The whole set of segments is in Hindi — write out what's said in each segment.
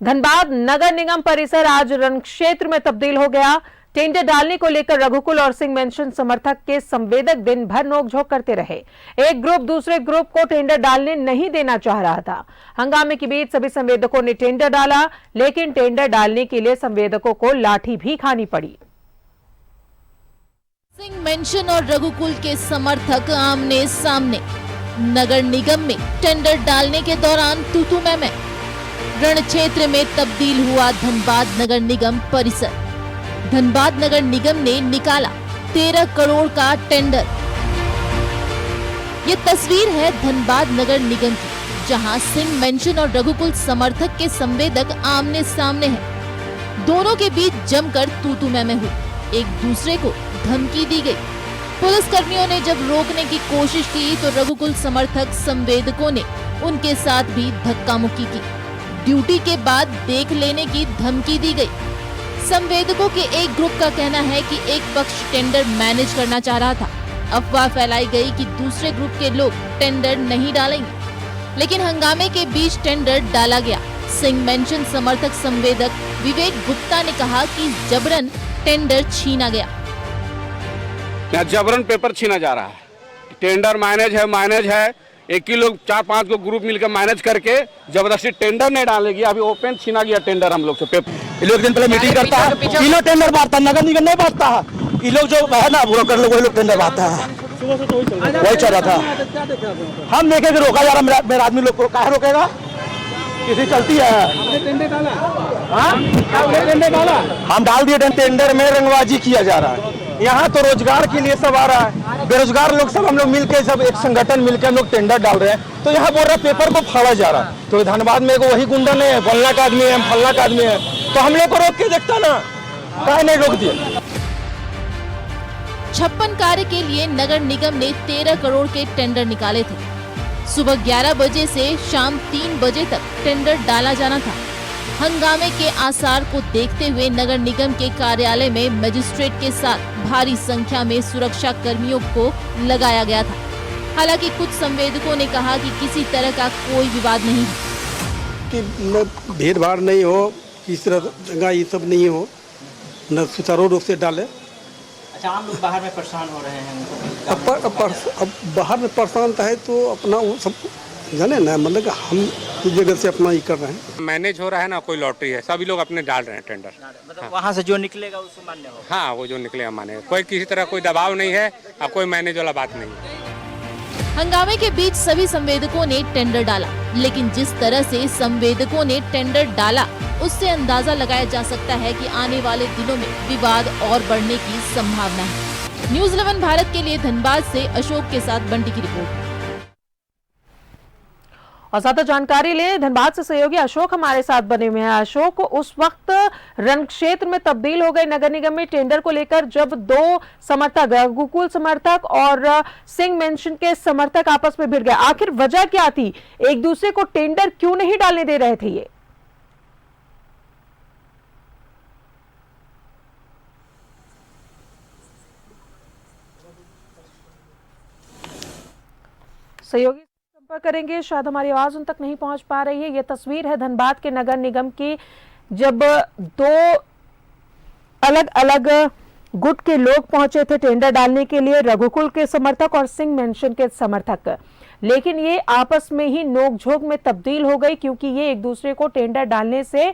धनबाद नगर निगम परिसर आज रण क्षेत्र में तब्दील हो गया। टेंडर डालने को लेकर रघुकुल और सिंह मेंशन समर्थक के संवेदक दिन भर नोकझोंक करते रहे। एक ग्रुप दूसरे ग्रुप को टेंडर डालने नहीं देना चाह रहा था। हंगामे के बीच सभी संवेदकों ने टेंडर डाला, लेकिन टेंडर डालने के लिए संवेदकों को लाठी भी खानी पड़ी। सिंह मेंशन और रघुकुल के समर्थक आमने सामने। नगर निगम में टेंडर डालने के दौरान तू-तू मैं। रण क्षेत्र में तब्दील हुआ धनबाद नगर निगम परिसर। धनबाद नगर निगम ने निकाला 13 करोड़ का टेंडर। ये तस्वीर है धनबाद नगर निगम की, जहां सिंह मेंशन और रघुकुल समर्थक के संवेदक आमने सामने हैं। दोनों के बीच जमकर तू-तू मैं हुई। एक दूसरे को धमकी दी गई। पुलिस कर्मियों ने जब रोकने की कोशिश की तो रघुकुल समर्थक संवेदकों ने उनके साथ भी धक्का मुक्की की। ड्यूटी के बाद देख लेने की धमकी दी गई। संवेदकों के एक ग्रुप का कहना है कि एक पक्ष टेंडर मैनेज करना चाह रहा था। अफवाह फैलाई गई कि दूसरे ग्रुप के लोग टेंडर नहीं डालेंगे, लेकिन हंगामे के बीच टेंडर डाला गया। सिंह मेंशन समर्थक संवेदक विवेक गुप्ता ने कहा कि जबरन टेंडर छीना गया। यहाँ जबरन पेपर छीना जा रहा है। टेंडर मैनेज है। एक ही लोग 4-5 को ग्रुप मिलकर मैनेज करके जबरदस्ती टेंडर नहीं डालेगी। अभी ओपन छीना गया टेंडर हम लोग से पेपर। ये लोग दिन पहले मीटिंग करता है, ये लोग टेंडर बांटता है, नगर निगम नहीं बांटता है। ये लोग जो है ना ब्रोकर लोग, वही लोग टेंडर बांटता है। वही चल रहा था। हम देखे कि रोका जा रहा, मेरा आदमी लोग को काहे रोकेगा? किसी चलती है। हम डाल दिए टेंडर में, रंगबाजी किया जा रहा है। यहाँ तो रोजगार के लिए सब आ रहा है। बेरोजगार लोग सब हम लोग मिलकर, सब एक संगठन मिलकर हम लोग टेंडर डाल रहे हैं। तो यहाँ बोल रहा है पेपर को फाड़ा जा रहा है। तो धनबाद में वही गुंडा नहीं है, फलना का आदमी है, फलना का आदमी है। तो हम लोग को रोक के देखता ना, काहे नहीं रोक दिया? 56 कार्य के लिए नगर निगम ने 13 करोड़ के टेंडर निकाले थे। सुबह 11 बजे से शाम 3 बजे तक टेंडर डाला जाना था। हंगामे के आसार को देखते हुए नगर निगम के कार्यालय में मजिस्ट्रेट के साथ भारी संख्या में सुरक्षा कर्मियों को लगाया गया था। हालांकि कुछ संवेदकों ने कहा कि किसी तरह का कोई विवाद नहीं है, कि भीड़ भाड़ नहीं हो, किसी तरह ये सब नहीं हो, न सुचारू रूप से डाले। अच्छा, हम लोग बाहर में परेशान हो रहे हैं। अब बाहर में परेशान है तो अपना वो सब जाने ना, मतलब कि हम इस जगह से अपना ये कर रहे हैं। मैनेज हो रहा है ना, कोई लॉटरी है, सभी लोग अपने डाल रहे हैं टेंडर। मतलब हाँ। वहाँ से जो निकलेगा उसको मान्य होगा। हाँ, वो जो निकलेगा माने। कोई किसी तरह कोई दबाव नहीं है, अब कोई मैनेज वाला बात नहीं है। हंगामे के बीच सभी संवेदकों ने टेंडर डाला, लेकिन जिस तरह से संवेदकों ने टेंडर डाला उससे अंदाजा लगाया जा सकता है कि आने वाले दिनों में विवाद और बढ़ने की संभावना है। न्यूज़ 11 भारत के लिए धनबाद से अशोक के साथ बंटी की रिपोर्ट। और ज्यादा जानकारी लिए धनबाद से सहयोगी अशोक हमारे साथ बने हुए हैं। अशोक, उस वक्त रण क्षेत्र में तब्दील हो गए नगर निगम में टेंडर को लेकर, जब दो समर्थक, रघुकुल समर्थक और सिंह मेंशन के समर्थक आपस में भिड़ गए, आखिर वजह क्या थी? एक दूसरे को टेंडर क्यों नहीं डालने दे रहे थे ये? सहयोगी संपर्क करेंगे, शायद हमारी आवाज उन तक नहीं पहुंच पा रही है। ये तस्वीर है धनबाद के नगर निगम की, जब दो अलग अलग गुट के लोग पहुंचे थे टेंडर डालने के लिए, रघुकुल के समर्थक और सिंह मेंशन के समर्थक। लेकिन ये आपस में ही नोकझोंक में तब्दील हो गई, क्योंकि ये एक दूसरे को टेंडर डालने से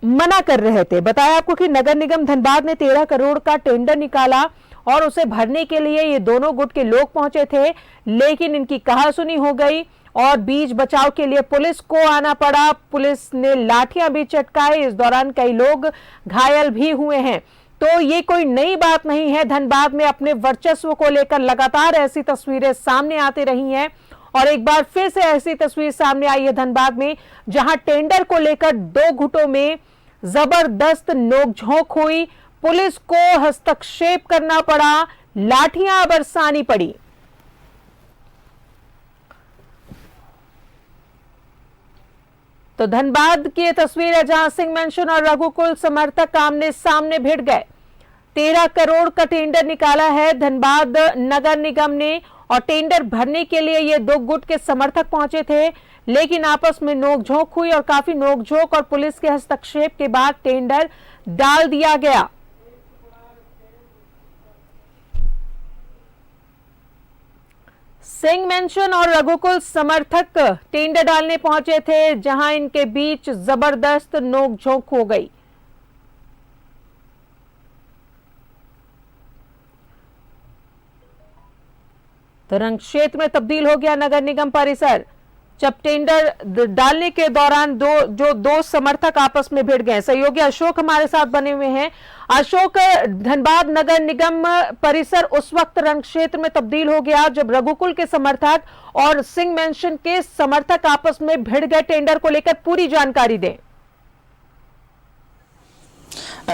मना कर रहे थे। बताया आपको कि नगर निगम धनबाद ने 13 करोड़ का टेंडर निकाला और उसे भरने के लिए ये दोनों गुट के लोग पहुंचे थे, लेकिन इनकी कहासुनी हो गई और बीच बचाव के लिए पुलिस को आना पड़ा। पुलिस ने लाठियां भी चटकाई। इस दौरान कई लोग घायल भी हुए हैं। तो ये कोई नई बात नहीं है। धनबाद में अपने वर्चस्व को लेकर लगातार ऐसी तस्वीरें सामने आती रही हैं और एक बार फिर से ऐसी तस्वीर सामने आई है धनबाद में, जहां टेंडर को लेकर दो गुटों में जबरदस्त नोकझोंक हुई। पुलिस को हस्तक्षेप करना पड़ा, लाठियां बरसानी पड़ी। तो धनबाद की ये तस्वीर है, जहां सिंह मेंशन और रघुकुल समर्थक आमने सामने भिड़ गए। 13 करोड़ का टेंडर निकाला है धनबाद नगर निगम ने और टेंडर भरने के लिए ये दो गुट के समर्थक पहुंचे थे, लेकिन आपस में नोकझोंक हुई और काफी नोकझोंक और पुलिस के हस्तक्षेप के बाद टेंडर डाल दिया गया। सिंह मेंशन और रघुकुल समर्थक टेंडर डालने पहुंचे थे, जहां इनके बीच जबरदस्त नोकझोंक हो गई। तो रंग क्षेत्र में तब्दील हो गया नगर निगम परिसर जब टेंडर डालने के दौरान दो समर्थक आपस में भिड़ गए। सहयोगी अशोक हमारे साथ बने हुए हैं। अशोक, धनबाद नगर निगम परिसर उस वक्त रंग क्षेत्र में तब्दील हो गया जब रघुकुल के समर्थक और सिंह मेंशन के समर्थक आपस में भिड़ गए। टेंडर को लेकर पूरी जानकारी दें।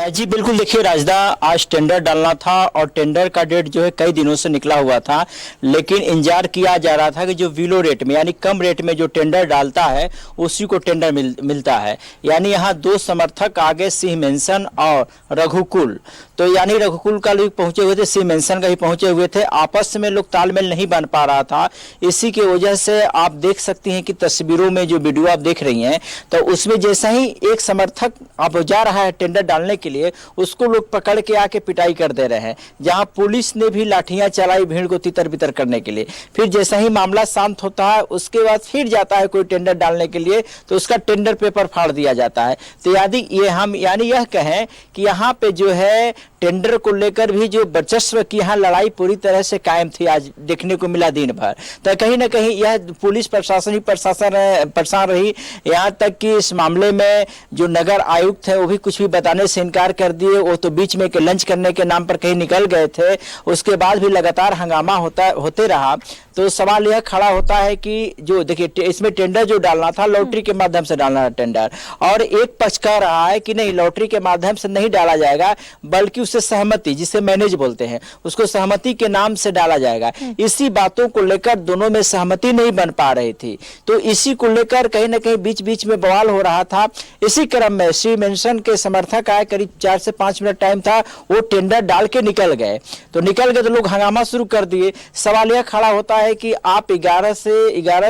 जी बिल्कुल, देखिए राजदा, आज टेंडर डालना था और टेंडर का डेट जो है कई दिनों से निकला हुआ था, लेकिन इंतजार किया जा रहा था कि जो विलो रेट में यानी कम रेट में जो टेंडर डालता है उसी को टेंडर मिलता है। यानी यहाँ दो समर्थक आगे सिंह मेंशन और रघुकुल, तो यानी रघुकुल का लोग पहुंचे हुए थे, सिंह मेंशन का ही पहुंचे हुए थे। आपस में लोग तालमेल नहीं बन पा रहा था। इसी की वजह से आप देख सकती हैं कि तस्वीरों में जो वीडियो आप देख रही हैं, तो उसमें जैसा ही एक समर्थक आप जा रहा है टेंडर डालने के लिए, उसको लोग पकड़ के आके पिटाई कर दे रहे हैं, जहां पुलिस ने भी लाठियां चलाई भीड़ को तितर बितर करने के लिए। फिर जैसा ही मामला शांत होता है, उसके बाद फिर जाता है कोई टेंडर डालने के लिए, तो उसका टेंडर पेपर फाड़ दिया जाता है। तो यानी यह कहें कि यहाँ पे जो है टेंडर को लेकर भी जो वर्चस्व की यहाँ लड़ाई पूरी तरह से कायम थी, आज देखने को मिला दिन भर। तो कहीं ना कहीं यह पुलिस प्रशासन ही परेशान रही, यहाँ तक कि इस मामले में जो नगर आयुक्त है वो भी कुछ भी बताने से इनकार कर दिए। वो तो बीच में के लंच करने के नाम पर कहीं निकल गए थे, उसके बाद भी लगातार हंगामा होते रहा। तो सवाल यह खड़ा होता है कि जो देखिए इसमें टेंडर जो डालना था लॉटरी के माध्यम से डालना था टेंडर, और एक पक्ष कह रहा है कि नहीं लॉटरी के माध्यम से नहीं डाला जाएगा, बल्कि उससे सहमति, जिसे मैनेज बोलते हैं, उसको सहमति के नाम से डाला जाएगा। इसी बातों को लेकर दोनों में सहमति नहीं बन पा रही थी, तो इसी को लेकर कहीं ना कहीं बीच बीच में बवाल हो रहा था। इसी क्रम में श्री मेंशन के समर्थक आए, करीब 4 से 5 मिनट टाइम था, वो टेंडर डाल के निकल गए तो लोग हंगामा शुरू कर दिए। सवाल यह खड़ा होता है कि आप 11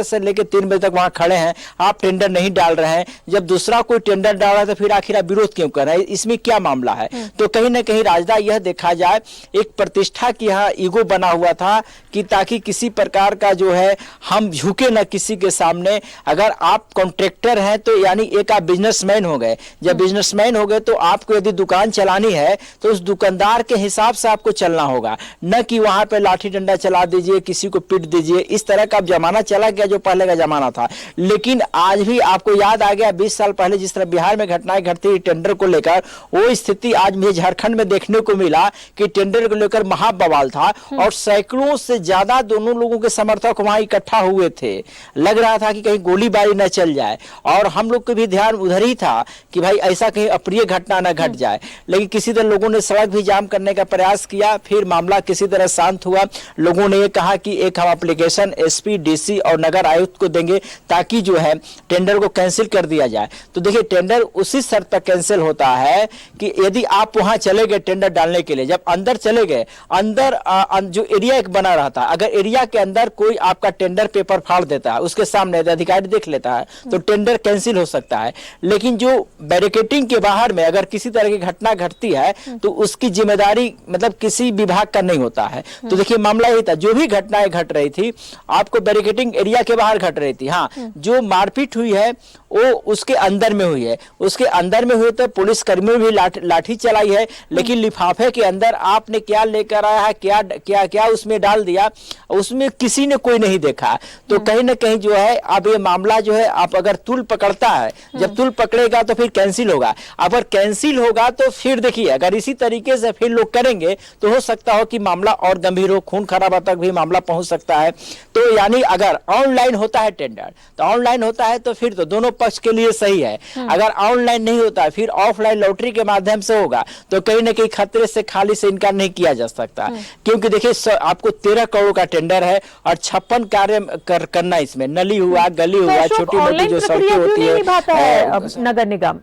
से लेकर 3 बजे तक वहां खड़े हैं, आप टेंडर नहीं डाल रहे हैं, जब दूसरा कोई टेंडर डाल रहा है तो फिर आखिर आप विरोध क्यों कर रहे हैं, इसमें क्या मामला है। तो कहीं ना कहीं राजदा यह देखा जाए, एक प्रतिष्ठा की यहाँ ईगो बना हुआ था कि ताकि किसी प्रकार का जो है हम झुके न किसी के सामने। अगर आप कॉन्ट्रैक्टर हैं तो यानी एक आप बिजनेसमैन हो गए, जब बिजनेसमैन हो गए तो आपको यदि दुकान चलानी है तो उस दुकानदार के हिसाब से आपको चलना होगा, न कि वहां पे लाठी डंडा चला दीजिए, किसी को पीट दीजिए। इस तरह का जमाना चला गया जो पहले का जमाना था। लेकिन आज भी आपको याद आ गया 20 साल पहले जिस तरह बिहार में घटनाएं घटती टेंडर को लेकर, वो स्थिति आज मुझे झारखंड में देखने को मिला कि टेंडर को लेकर महाबवाल था और सैकड़ों से ज्यादा दोनों लोगों के समर्थक वहां इकट्ठा हुए थे। लग रहा था कि कहीं गोलीबारी न चल जाए, और हम लोग का भी ध्यान उधर ही था कि भाई ऐसा कहीं अप्रिय घटना न घट जाए। लेकिन किसी तरह लोगों ने सड़क भी जाम करने का प्रयास किया, फिर मामला किसी तरह शांत हुआ। लोगों ने ये कहा कि एक हम एप्लीकेशन एसपी, डीसी और नगर आयुक्त को देंगे ताकि जो है टेंडर को कैंसिल कर दिया जाए। तो देखिए टेंडर उसी शर्त पर कैंसिल होता है कि यदि आप वहां चले गए टेंडर डालने के लिए, जब अंदर चले गए, अंदर जो एरिया एक बना रहा था, अगर एरिया के अंदर कोई आपका टेंडर पेपर फाड़ देता है, उसके सामने अधिकारी देख लेता है, तो टेंडर कैंसिल हो सकता है। लेकिन जो बैरिकेटिंग के बाहर में अगर किसी तरह की घटना घटती है तो उसकी जिम्मेदारी मतलब किसी विभाग का नहीं होता है। तो देखिए मामला यही था, जो भी घटनाएं घट रही थी आपको बैरिकेटिंग एरिया के बाहर घट रही थी। हाँ, जो मारपीट हुई है वो उसके अंदर में हुई है, उसके अंदर में हुई तो पुलिस कर्मियों भी लाठी चलाई है, लेकिन लिफाफे के अंदर आपने क्या लेकर आया है, क्या क्या क्या उसमें डाल दिया, उसमें किसी ने कोई नहीं देखा। तो कहीं ना कहीं जो है अब ये मामला जो है, आप अगर तुल पकड़ता है, जब तुल पकड़ेगा तो फिर कैंसिल होगा। अगर कैंसिल होगा तो फिर देखिए अगर इसी तरीके से फिर लोग करेंगे तो हो सकता हो कि मामला और गंभीर हो, खून खराबा तक भी मामला पहुंच सकता है। तो यानी अगर ऑनलाइन होता है टेंडर, तो ऑनलाइन होता है तो फिर तो दोनों पक्ष के लिए सही है। अगर ऑनलाइन नहीं होता है, फिर ऑफलाइन लॉटरी के माध्यम से होगा, तो कहीं ना कहीं खतरे से खाली से इनकार नहीं किया जा सकता। क्योंकि देखिए आपको 13 करोड़ का टेंडर है और 56 कार्य करना, इसमें नली हुआ, गली हुआ, छोटी मोटी जो सड़कें होती है नगर निगम।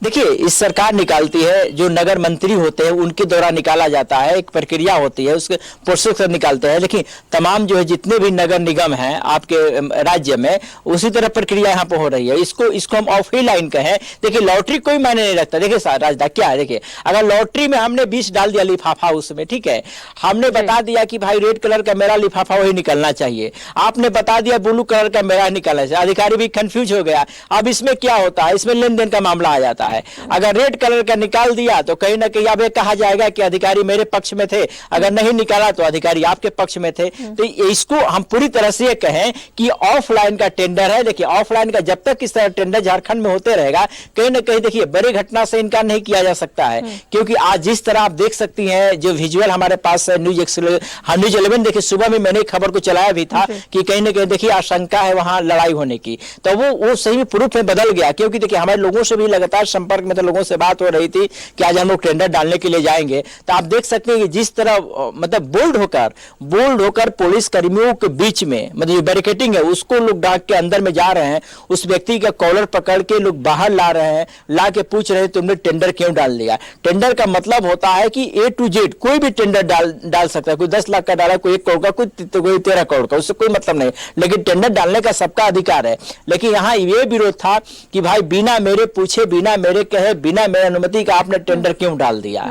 देखिए, इस सरकार निकालती है, जो नगर मंत्री होते हैं उनके द्वारा निकाला जाता है, एक प्रक्रिया होती है, उसके प्रोसेस से निकालते हैं। लेकिन तमाम जो है जितने भी नगर निगम हैं आपके राज्य में, उसी तरह प्रक्रिया यहाँ पे हो रही है। इसको हम ऑफ ही लाइन कहें। देखिए, लॉटरी कोई मायने नहीं रखता। देखिए राजदा क्या है, देखिए अगर लॉटरी में हमने 20 डाल दिया लिफाफा उसमें, ठीक है, हमने बता दिया कि भाई रेड कलर का मेरा लिफाफा वही निकलना चाहिए, आपने बता दिया ब्लू कलर का मेरा निकलना चाहिए, अधिकारी भी कंफ्यूज हो गया। अब इसमें क्या होता है, इसमें लेन देन का मामला आ जाता है। अगर रेड कलर का निकाल दिया तो कहीं ना कहीं अब ये कहा जाएगा कि अधिकारी मेरे पक्ष में थे, अगर नहीं निकाला तो अधिकारी आपके पक्ष में थे। तो इसको हम पूरी तरह से ये कहें कि ऑफलाइन का टेंडर है। देखिए, ऑफलाइन का जब तक इस तरह टेंडर झारखंड में होते रहेगा, कहीं ना कहीं देखिए बड़ी घटना से इनकार नहीं किया जा सकता है। क्योंकि आज जिस तरह आप देख सकती हैं, जो विजुअल हमारे पास है न्यूज 11, देखिए सुबह में मैंने खबर को चलाया भी था कि कहीं ना कहीं देखिए आशंका है वहां लड़ाई होने की। तो वो सही में प्रूफ में बदल गया। क्योंकि देखिए हमारे लोगों से भी लगातार संपर्क में, तो लोगों से बात हो रही थी कि आज हम लोग टेंडर डालने के लिए जाएंगे। तो आप देख सकते हैं कि जिस तरह मतलब बोल्ड होकर पुलिस कर्मियों के बीच में मतलब जो बैरिकेटिंग है उसको लोग डाक के अंदर में जा रहे हैं, उस व्यक्ति का कॉलर पकड़ के लोग बाहर ला रहे हैं, ला के पूछ रहे हैं तुमने टेंडर क्यों डाल दिया। टेंडर का मतलब होता है कि A to Z कोई भी टेंडर डाल सकता है। कोई 10 लाख का डाला, कोई 1 करोड़ का, कोई 13 करोड़ का, उससे कोई मतलब नहीं। लेकिन टेंडर डालने का सबका अधिकार है। लेकिन यहाँ ये विरोध था कि भाई बिना मेरे पूछे, बिना मेरे कहे, बिना मेरे अनुमति का आपने टेंडर क्यों डाल दिया।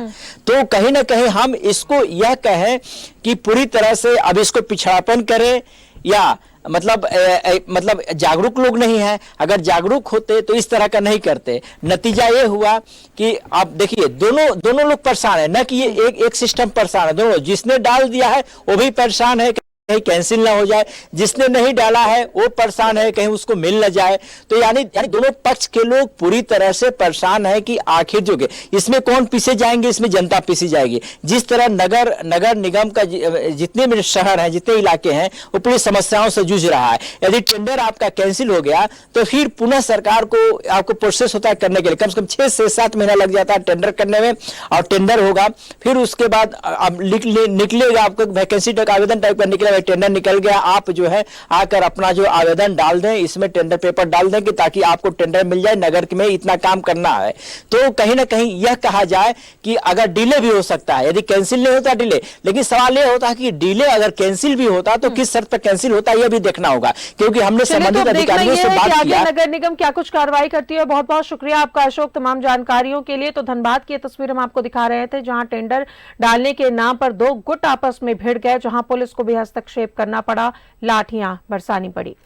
तो कहीं ना कहीं हम इसको यह कहें कि पूरी तरह से अब इसको पिछड़ापन करें या मतलब जागरूक लोग नहीं है। अगर जागरूक होते तो इस तरह का नहीं करते। नतीजा ये हुआ कि आप देखिए दोनों लोग परेशान है, न कि ये एक सिस्टम परेशान है। दोनों, जिसने डाल दिया है वो भी परेशान है कहीं कैंसिल ना हो जाए, जिसने नहीं डाला है वो परेशान है कहीं उसको मिल ना जाए। तो यानी दोनों पक्ष के लोग पूरी तरह से परेशान है कि आखिर जो के इसमें कौन पीछे जाएंगे, इसमें जनता पीछे जाएगी। जिस तरह नगर निगम का जितने भी शहर हैं, जितने इलाके हैं, वो पूरी समस्याओं से जूझ रहा है। यदि टेंडर आपका कैंसिल हो गया तो फिर पुनः सरकार को आपको प्रोसेस होता है करने के लिए, कम से कम 6 से 7 महीना लग जाता है टेंडर करने में। और टेंडर होगा, फिर उसके बाद अब निकलेगा आपको वैकेंसी टाइप आवेदन टाइप का निकलेगा, टेंडर निकल गया, आप जो है आकर अपना जो आवेदन डाल दें, इसमें टेंडर पेपर डाल दें कि ताकि आपको टेंडर मिल जाए, नगर में इतना काम करना है। तो कहीं ना कहीं यह कहा जाए कि अगर डिले भी हो सकता है, यदि कैंसिल नहीं होता डिले। लेकिन सवाल यह होता है कि डिले अगर कैंसिल भी होता तो किस शर्त पर कैंसिल होता है, यह भी देखना होगा। क्योंकि हमने संबंधित अधिकारियों से बात किया, नगर निगम क्या कुछ कार्रवाई करती है। बहुत बहुत शुक्रिया आपका अशोक, तमाम जानकारियों के लिए। तो धनबाद की तस्वीर हम आपको दिखा रहे थे, जहां टेंडर डालने के नाम पर 2 गुट आपस में भिड़ गए, जहां पुलिस को भी हस्तक्षेप करना पड़ा, लाठियां बरसानी पड़ी।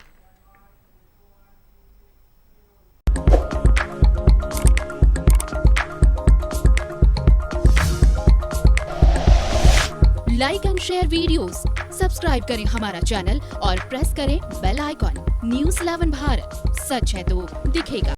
Like and share videos, subscribe करें हमारा चैनल और प्रेस करें बेल आइकॉन। न्यूज़ 11 भारत, सच है तो दिखेगा।